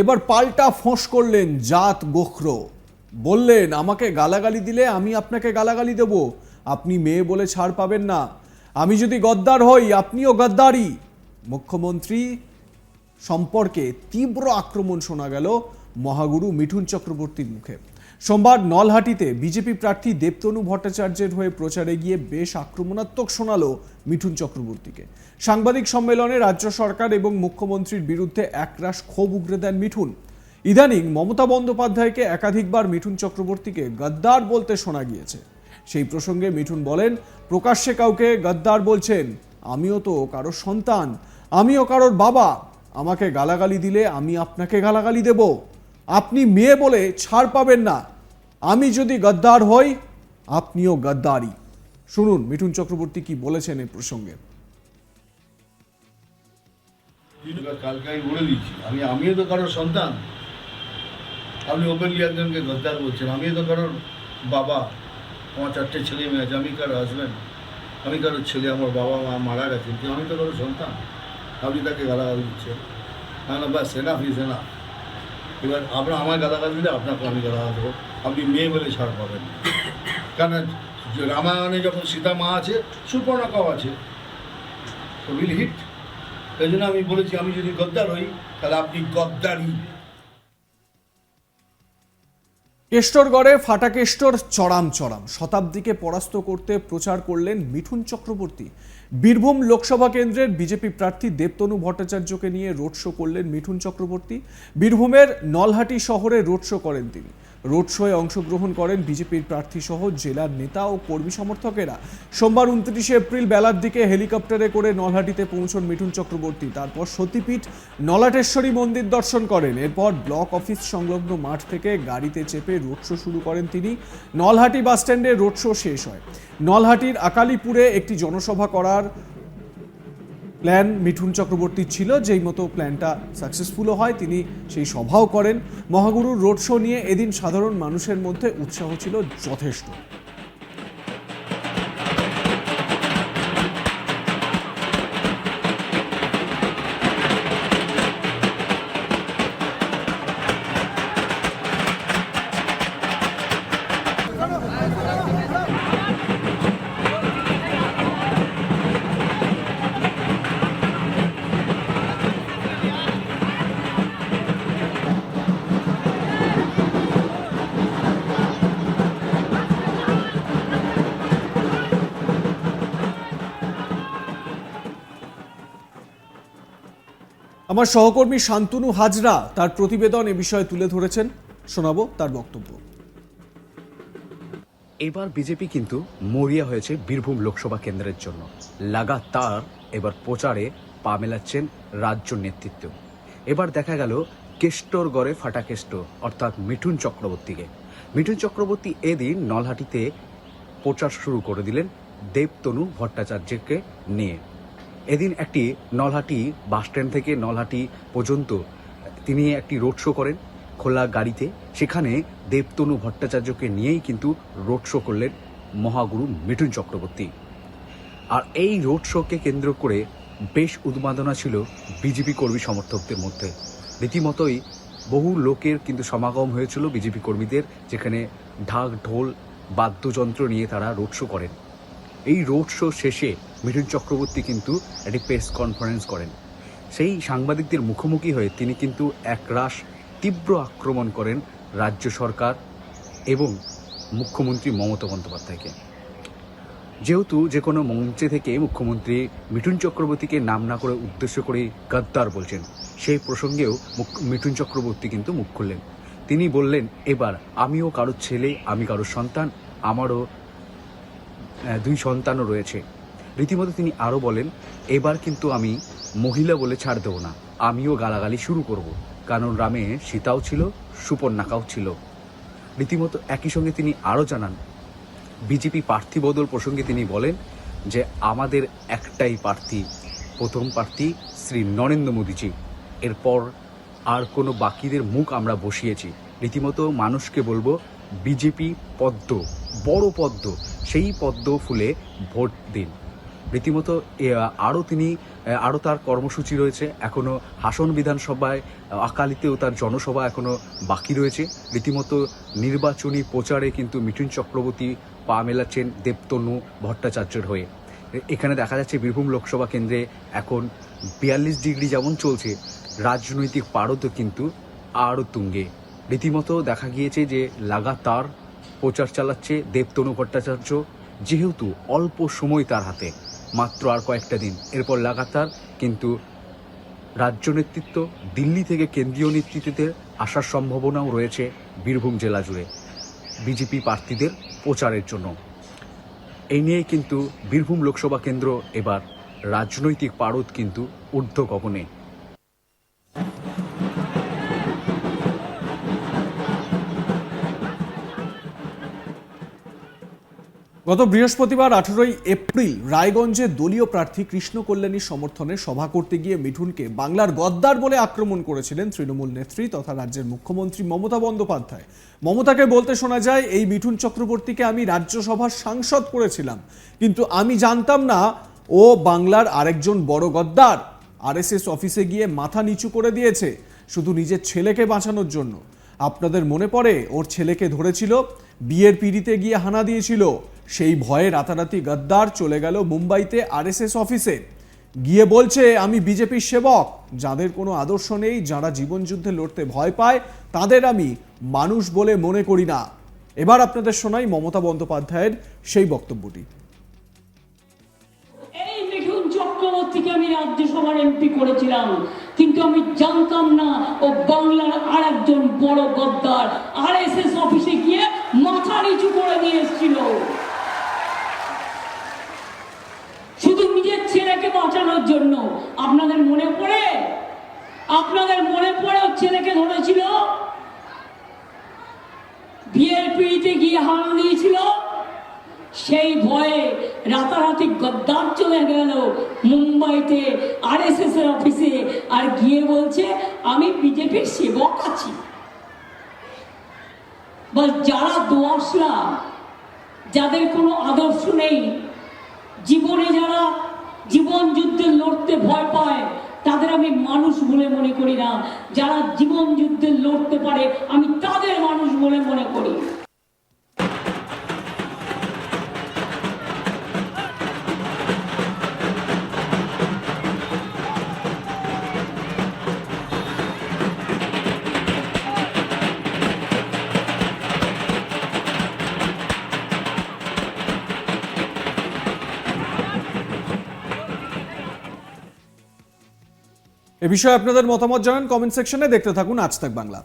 এবার পাল্টা ফোঁস করলেন জাত গোখরো। বললেন, আমাকে গালাগালি দিলে আমি আপনাকে গালাগালি দেব, আপনি মেয়ে বলে ছাড় পাবেন না। আমি যদি গদ্দার হই, আপনিও গদ্দারি। মুখ্যমন্ত্রী সম্পর্কে তীব্র আক্রমণ শোনা গেল মহাগুরু মিঠুন চক্রবর্তীর মুখে। সোমবার নলহাটিতে বিজেপি প্রার্থী দেবতনু ভট্টাচার্যের হয়ে প্রচারে গিয়ে বেশ আক্রমণাত্মক শোনালো মিঠুন চক্রবর্তীকে। সাংবাদিক সম্মেলনে রাজ্য সরকার এবং মুখ্যমন্ত্রীর বিরুদ্ধে একরাশ ক্ষোভ উগরে দেন মিঠুন। ইদানিং মমতা বন্দ্যোপাধ্যায়কে একাধিকবার মিঠুন চক্রবর্তীকে গদ্দার বলতে শোনা গিয়েছে। সেই প্রসঙ্গে মিঠুন বলেন, প্রকাশ্যে কাউকে গদ্দার বলছেন, আমিও তো কারোর সন্তান, আমিও কারোর বাবা। আমাকে গালাগালি দিলে আমি আপনাকে গালাগালি দেব, আপনি মেয়ে বলে ছাড় পাবেন না। আমি যদি গদ্দার হই, আপনিও গদ্দারি। শুনুন মিঠুন চক্রবর্তী কি বলেছেন এই প্রসঙ্গে। কালকে আমি বলে দিচ্ছি, আমিও তো কারোর সন্তান। আপনি ওপেনলি একজনকে গদ্দার বলছেন। আমিও তো কারোর বাবা, আমার 4টে ছেলে মেয়ে আছে। আমি কারোর হাজব্যান্ড, আমি কারোর ছেলে, আমার বাবা মা মারা গেছেন, কিন্তু আমি তো কারোর সন্তান। আপনি তাকে গালাগালি দিচ্ছেন, না ব্যাস এনাফ ইজ এনাফ। এবার আপনার আমার গালাগালি দিলে আপনাকে আমি গালাগালি দেবো, আপনি মেয়ে বলে ছাড় পাবেন না। কেন, রামায়ণে যখন সীতা মা আছে, সুপর্ণকাও আছে, তো উইল হিট। এই জন্য আমি বলেছি, আমি যদি গদ্দার হই, তাহলে আপনি গদ্দারি। কেষ্টরগড়ে ফাটা কেষ্টর চড়াম চড়াম শতাব্দীকে পরাস্ত করতে প্রচার করলেন মিঠুন চক্রবর্তী। বীরভূম লোকসভা কেন্দ্রের বিজেপি প্রার্থী দেবতনু ভট্টাচার্যকে নিয়ে রোড শো করলেন মিঠুন চক্রবর্তী। বীরভূমের নলহাটি শহরে রোড শো করেন তিনি। রোড শোয়ে অংশগ্রহণ করেন বিজেপির প্রার্থী সহ জেলার নেতা ও কর্মী সমর্থকেরা। সোমবার 29 এপ্রিল বেলার দিকে হেলিকপ্টারে করে নলহাটিতে পৌঁছন মিঠুন চক্রবর্তী। তারপর সতীপীঠ নলাটেশ্বরী মন্দির দর্শন করেন। এরপর ব্লক অফিস সংলগ্ন মাঠ থেকে গাড়িতে চেপে রোড শো শুরু করেন তিনি। নলহাটি বাসস্ট্যান্ডে রোড শো শেষ হয়। নলহাটির আকালিপুরে একটি জনসভা করার প্ল্যান মিঠুন চক্রবর্তীর ছিল, যেই মতো প্ল্যানটা সাকসেসফুলও হয়, তিনি সেই সভাও করেন। মহাগুরুর রোড শো নিয়ে এদিন সাধারণ মানুষের মধ্যে উৎসাহ ছিল যথেষ্ট। আমার সহকর্মী শান্তনু হাজরা তার প্রতিবেদন এ বিষয়ে তুলে ধরেছেন, শোনাবো তার বক্তব্য। এবার বিজেপি কিন্তু মরিয়া হয়েছে বীরভূম লোকসভা কেন্দ্রের জন্য। লাগাতার এবার প্রচারে পা মেলাচ্ছেন রাজ্য নেতৃত্ব। এবার দেখা গেল কেষ্টরগড়ে ফাটা কেষ্ট অর্থাৎ মিঠুন চক্রবর্তীকে। মিঠুন চক্রবর্তী এদিন নলহাটিতে প্রচার শুরু করে দিলেন দেবতনু ভট্টাচার্যকে নিয়ে। এদিন একটি নলহাটি বাসস্ট্যান্ড থেকে নলহাটি পর্যন্ত তিনি একটি রোড শো করেন খোলা গাড়িতে। সেখানে দেবতনু ভট্টাচার্যকে নিয়েই কিন্তু রোড শো করলেন মহাগুরু মিঠুন চক্রবর্তী। আর এই রোড শোকে কেন্দ্র করে বেশ উন্মাদনা ছিল বিজেপি কর্মী সমর্থকদের মধ্যে। রীতিমতোই বহু লোকের কিন্তু সমাগম হয়েছিল বিজেপি কর্মীদের, যেখানে ঢাক ঢোল বাদ্যযন্ত্র নিয়ে তারা রোড শো করেন। এই রোড শো শেষে মিঠুন চক্রবর্তী কিন্তু একটি প্রেস কনফারেন্স করেন। সেই সাংবাদিকদের মুখোমুখি হয়ে তিনি কিন্তু একরাশ তীব্র আক্রমণ করেন রাজ্য সরকার এবং মুখ্যমন্ত্রী মমতা বন্দ্যোপাধ্যায়কে। যেহেতু যে কোনো মঞ্চে থেকে মুখ্যমন্ত্রী মিঠুন চক্রবর্তীকে নাম না করে উদ্দেশ্য করে গদ্দার বলছেন, সেই প্রসঙ্গেও মিঠুন চক্রবর্তী কিন্তু মুখ খুললেন। তিনি বললেন, এবার আমিও কারোর ছেলে, আমি কারোর সন্তান, আমারও 2 সন্তানও রয়েছে। রীতিমতো তিনি আরও বলেন, এবার কিন্তু আমি মহিলা বলে ছাড় দেবো না, আমিও গালাগালি শুরু করব, কারণ রামে সীতাও ছিল, সুপর্ণাকাও ছিল। রীতিমতো একই সঙ্গে তিনি আরও জানান, বিজেপি প্রার্থী বদল প্রসঙ্গে তিনি বলেন যে আমাদের একটাই প্রার্থী, প্রথম প্রার্থী শ্রী নরেন্দ্র মোদীজি, এরপর আর কোনো বাকিদের মুখ আমরা বসিয়েছি। রীতিমতো মানুষকে বলবো, বিজেপি পদ্ম, বড় পদ্ম, সেই পদ্ম ফুলে ভোট দিন। রীতিমতো আরও তার কর্মসূচি রয়েছে। এখনও হাসন বিধানসভায় আকালিতেও তার জনসভা এখনও বাকি রয়েছে। রীতিমতো নির্বাচনী প্রচারে কিন্তু মিঠুন চক্রবর্তী পা মেলাচ্ছেন দেবতনু ভট্টাচার্যের হয়ে। এখানে দেখা যাচ্ছে বীরভূম লোকসভা কেন্দ্রে এখন 42 ডিগ্রি যেমন চলছে, রাজনৈতিক পারদও কিন্তু আরও তুঙ্গে। রীতিমতো দেখা গিয়েছে যে লাগাতার প্রচার চালাচ্ছে দেবতনু ভট্টাচার্য, যেহেতু অল্প সময় তার হাতে, মাত্র আর কয়েকটা দিন, এরপর লাগাতার কিন্তু রাজ্য নেতৃত্ব দিল্লি থেকে কেন্দ্রীয় নেতৃত্বে আসার সম্ভাবনাও রয়েছে বীরভূম জেলা জুড়ে বিজেপি প্রার্থীদের প্রচারের জন্য। এই নিয়ে কিন্তু বীরভূম লোকসভা কেন্দ্র এবার রাজনৈতিক পারদ কিন্তু ঊর্ধ্ব গগনে। গত বৃহস্পতিবার 18ই এপ্রিল রায়গঞ্জে দলীয় প্রার্থী কৃষ্ণ কল্যাণীর সমর্থনে সভা করতে গিয়ে মিঠুনকে বাংলার গদ্দার বলে আক্রমণ করেছিলেন তৃণমূল নেত্রী তথা রাজ্যের মুখ্যমন্ত্রী মমতা বন্দ্যোপাধ্যায়। মমতাকে বলতে শোনা যায়, এই মিঠুন চক্রবর্তীকে আমি রাজ্যসভার সাংসদ করেছিলাম, কিন্তু আমি জানতাম না ও বাংলার আরেকজন বড় গদ্দার। আরএসএস অফিসে গিয়ে মাথা নিচু করে দিয়েছে শুধু নিজের ছেলেকে বাঁচানোর জন্য। আপনাদের মনে পড়ে ওর ছেলেকে ধরেছিল, বিয়ের পিড়িতে গিয়ে হানা দিয়েছিল, সেই ভয়ে রাতারাতি গদ্দার চলে গেল মুম্বাইতে আরএসএস অফিসে গিয়ে বলছে আমি বিজেপির সেবক। যাদের কোনো আদর্শ নেই, যারা জীবনযুদ্ধে লড়তে ভয় পায়, তাদের আমি মানুষ বলে মনে করি না। এবার আপনাদের শোনাই মমতা বন্দ্যোপাধ্যায়ের সেই বক্তব্যটি। এই মিঠুন চক্রবর্তীকে আমি রাজ্যসভার এমপি করেছিলাম, কিন্তু আমি জানতাম না ও বাংলার আরেকজন বড় গদ্দার। আরএসএস অফিসে গিয়ে মাথা নিচু করে দিয়ে এসেছিল শুধু নিজের ছেলেকে বাঁচানোর জন্য। আপনাদের মনে পড়ে ওর ছেলেকে ধরেছিল, বিয়ের পিড়িতে গিয়ে হানা দিয়েছিল, সেই ভয়ে রাতারাতি গদ্দার চলে গেল মুম্বাইতে আরএসএস এর অফিসে, আর গিয়ে বলছে আমি বিজেপির সেবক আছি। বল, যারা দোয়াশলা, যাদের কোনো আদর্শ নেই, জীবনে যারা জীবন যুদ্ধে লড়তে ভয় পায়, তাদের আমি মানুষ বলে মনে করি না। যারা জীবন যুদ্ধে লড়তে পারে, আমি তাদের মানুষ বলে মনে করি। এ বিষয়ে আপনাদের মতামত জানান কমেন্ট সেকশনে। দেখতে থাকুন আজ তাক বাংলা।